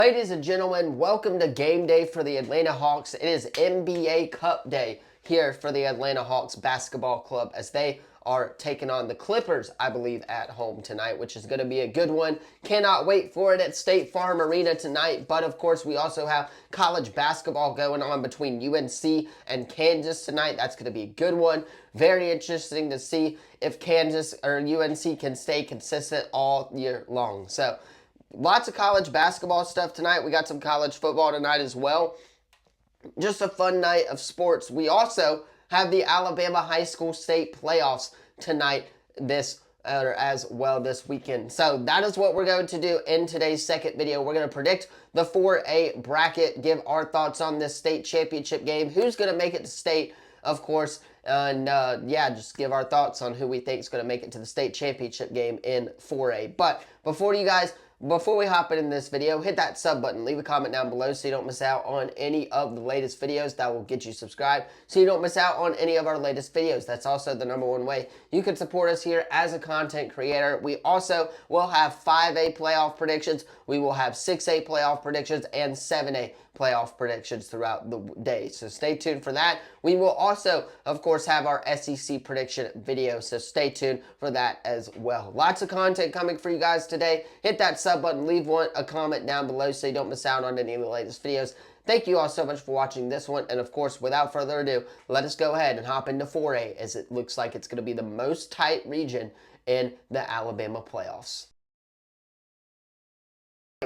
Ladies and gentlemen, welcome to game day for the Atlanta Hawks. It is NBA Cup day here for the Atlanta Hawks basketball club as they are taking on the Clippers, I believe, at home tonight, which is going to be a good one. Cannot wait for it at State Farm Arena tonight. But, of course, we also have college basketball going on between UNC and Kansas tonight. That's going to be a good one. Very interesting to see if Kansas or UNC can stay consistent all year long. So, lots of college basketball stuff tonight. We got some college football tonight as well. Just a fun night of sports. We also have the Alabama High School State Playoffs tonight as well this weekend. So that is what we're going to do in today's second video. We're going to predict the 4A bracket, give our thoughts on this state championship game, who's going to make it to state, of course, and just give our thoughts on who we think is going to make it to the state championship game in 4A. But before we hop into this video, hit that sub button, leave a comment down below so you don't miss out on any of the latest videos. That will get you subscribed so you don't miss out on any of our latest videos. That's also the #1 way you can support us here as a content creator. We also will have 5A playoff predictions. We will have 6A playoff predictions and 7A playoff predictions throughout the day. So stay tuned for that. We will also, of course, have our SEC prediction video. So stay tuned for that as well. Lots of content coming for you guys today. Hit that sub button, leave a comment down below so you don't miss out on any of the latest videos. Thank you all so much for watching this one. And of course, without further ado, let us go ahead and hop into 4A as it looks like it's going to be the most tight region in the Alabama playoffs.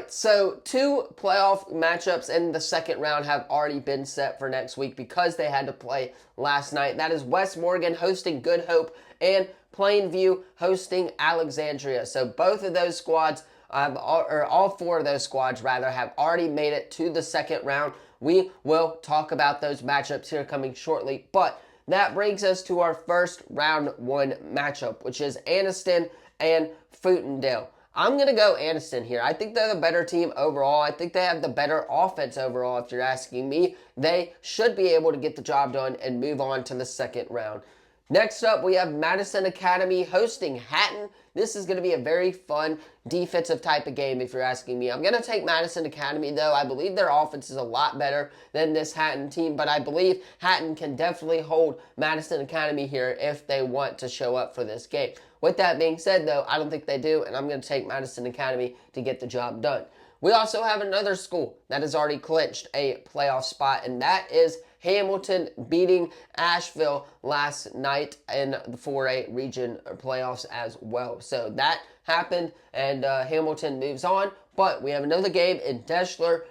So 2 playoff matchups in the second round have already been set for next week because they had to play last night. That is West Morgan hosting Good Hope and Plainview hosting Alexandria. So both of those squads, all 4 of those squads rather, have already made it to the second round. We will talk about those matchups here coming shortly, but that brings us to our first round 1 matchup, which is Anniston and Footondale. I'm going to go Anniston here. I think they're the better team overall. I think they have the better offense overall, if you're asking me. They should be able to get the job done and move on to the second round. Next up, we have Madison Academy hosting Hatton. This is going to be a very fun defensive type of game, if you're asking me. I'm going to take Madison Academy, though. I believe their offense is a lot better than this Hatton team, but I believe Hatton can definitely hold Madison Academy here if they want to show up for this game. With that being said, though, I don't think they do, and I'm going to take Madison Academy to get the job done. We also have another school that has already clinched a playoff spot, and that is Hamilton beating Asheville last night in the 4A region playoffs as well. So that happened, and Hamilton moves on. But we have another game in Deschler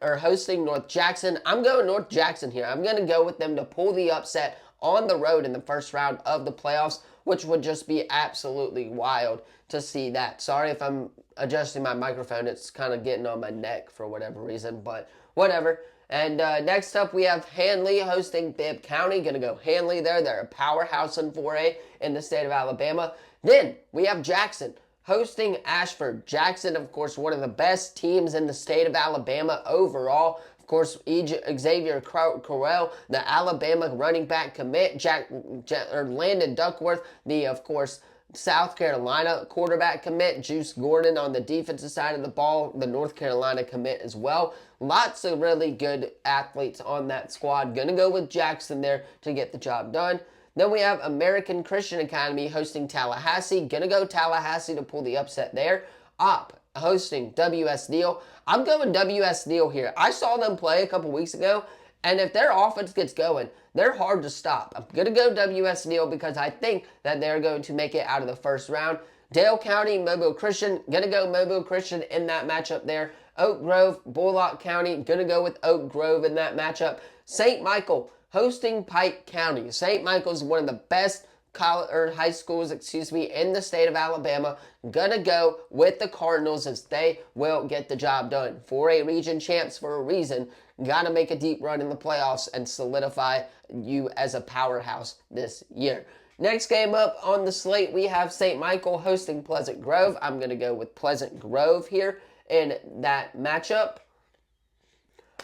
hosting North Jackson. I'm going North Jackson here. I'm going to go with them to pull the upset on the road in the first round of the playoffs, which would just be absolutely wild to see that. Sorry if I'm adjusting my microphone. It's kind of getting on my neck for whatever reason, but whatever. And next up, we have Handley hosting Bibb County. Going to go Handley there. They're a powerhouse in 4A in the state of Alabama. Then we have Jackson hosting Ashford. Jackson, of course, one of the best teams in the state of Alabama overall. Of course, Xavier Crowell, the Alabama running back commit. Landon Duckworth, the, of course, South Carolina quarterback commit. Juice Gordon on the defensive side of the ball, the North Carolina commit as well. Lots of really good athletes on that squad. Going to go with Jackson there to get the job done. Then we have American Christian Academy hosting Tallahassee. Going to go Tallahassee to pull the upset there. Up hosting W.S. Neal. I'm going W.S. Neal here. I saw them play a couple weeks ago, and if their offense gets going, they're hard to stop. I'm going to go W.S. Neal because I think that they're going to make it out of the first round. Dale County, Mobile Christian. Going to go Mobile Christian in that matchup there. Oak Grove, Bullock County. Going to go with Oak Grove in that matchup. St. Michael hosting Pike County. St. Michael's one of the best high schools, in the state of Alabama. Gonna go with the Cardinals as they will get the job done. 4A region champs for a reason. Gotta make a deep run in the playoffs and solidify you as a powerhouse this year. Next game up on the slate, we have St. Michael hosting Pleasant Grove. I'm gonna go with Pleasant Grove here in that matchup.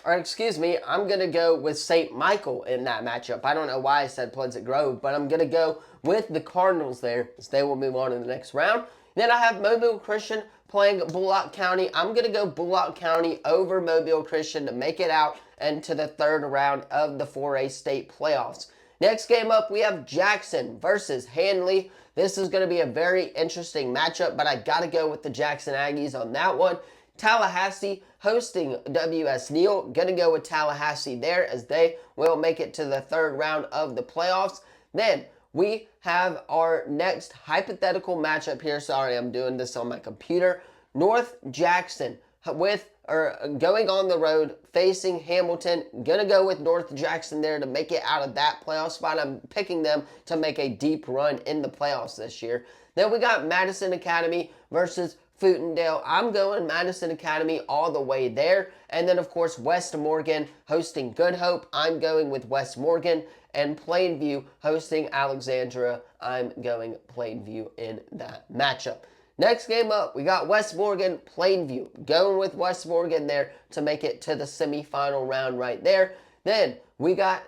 Or excuse me, I'm going to go with St. Michael in that matchup. I don't know why I said Pleasant Grove, but I'm going to go with the Cardinals there as they will move on in the next round. Then I have Mobile Christian playing Bullock County. I'm going to go Bullock County over Mobile Christian to make it out into the third round of the 4A state playoffs. Next game up, we have Jackson versus Handley. This is going to be a very interesting matchup, but I got to go with the Jackson Aggies on that one. Tallahassee hosting WS Neal. Going to go with Tallahassee there as they will make it to the third round of the playoffs. Then we have our next hypothetical matchup here. Sorry, I'm doing this on my computer. North Jackson going on the road facing Hamilton. Gonna go with North Jackson there to make it out of that playoff spot. I'm picking them to make a deep run in the playoffs this year. Then we got Madison Academy versus Footendale. I'm going Madison Academy all the way there. And then, of course, West Morgan hosting Good Hope. I'm going with West Morgan. And Plainview hosting Alexandria. I'm going Plainview in that matchup. Next game up, we got West Morgan, Plainview. Going with West Morgan there to make it to the semifinal round right there. Then we got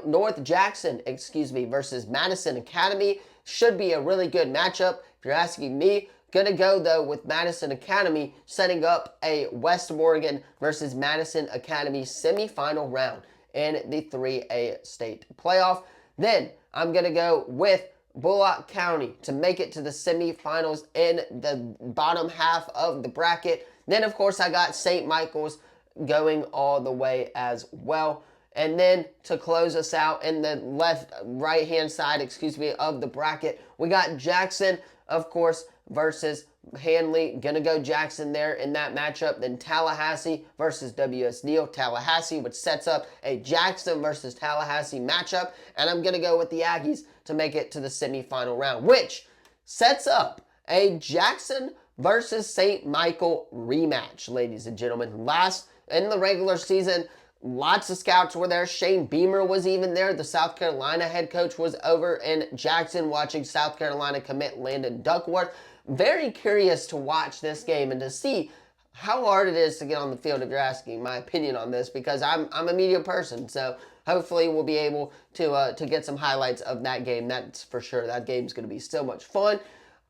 North Jackson, versus Madison Academy. Should be a really good matchup if you're asking me. Gonna go, though, with Madison Academy setting up a West Morgan versus Madison Academy semifinal round in the 3A state playoff. Then I'm going to go with Bullock County to make it to the semifinals in the bottom half of the bracket. Then, of course, I got St. Michael's going all the way as well. And then to close us out in the right-hand side, of the bracket, we got Jackson, of course, versus Handley. Gonna go Jackson there in that matchup. Then Tallahassee versus WS Neal. Tallahassee, which sets up a Jackson versus Tallahassee matchup. And I'm gonna go with the Aggies to make it to the semifinal round, which sets up a Jackson versus St. Michael rematch, ladies and gentlemen. Last in the regular season, lots of scouts were there. Shane Beamer was even there. The South Carolina head coach was over in Jackson watching South Carolina commit Landon Duckworth. Very curious to watch this game and to see how hard it is to get on the field, if you're asking my opinion on this, because I'm a media person. So hopefully we'll be able to get some highlights of that game. That's for sure. That game's going to be so much fun.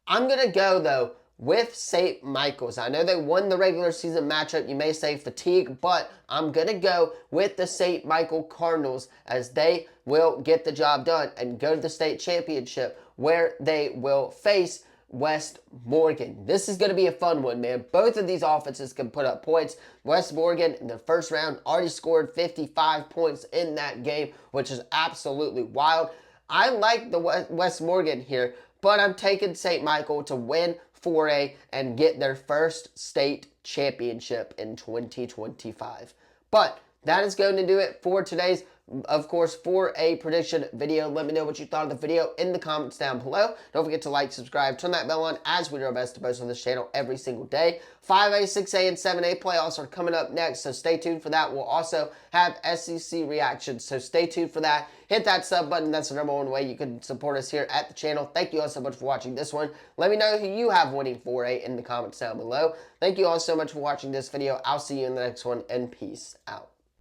I'm going to go, though, with St. Michael's. I know they won the regular season matchup. You may say fatigue, but I'm going to go with the St. Michael Cardinals as they will get the job done and go to the state championship where they will face West Morgan. This is going to be a fun one, man. Both of these offenses can put up points. West Morgan in the first round already scored 55 points in that game, which is absolutely wild. I like the West Morgan here, but I'm taking St. Michael to win 4A and get their first state championship in 2025. But that is going to do it for today's, of course, 4A prediction video. Let me know what you thought of the video in the comments down below. Don't forget to like, subscribe, turn that bell on, as we do our best to post on this channel every single day. 5A, 6A, and 7A playoffs are coming up next, so stay tuned for that. We'll also have SEC reactions, so stay tuned for that. Hit that sub button. That's the #1 way you can support us here at the channel. Thank you all so much for watching this one. Let me know who you have winning 4A in the comments down below. Thank you all so much for watching this video. I'll see you in the next one, and peace out.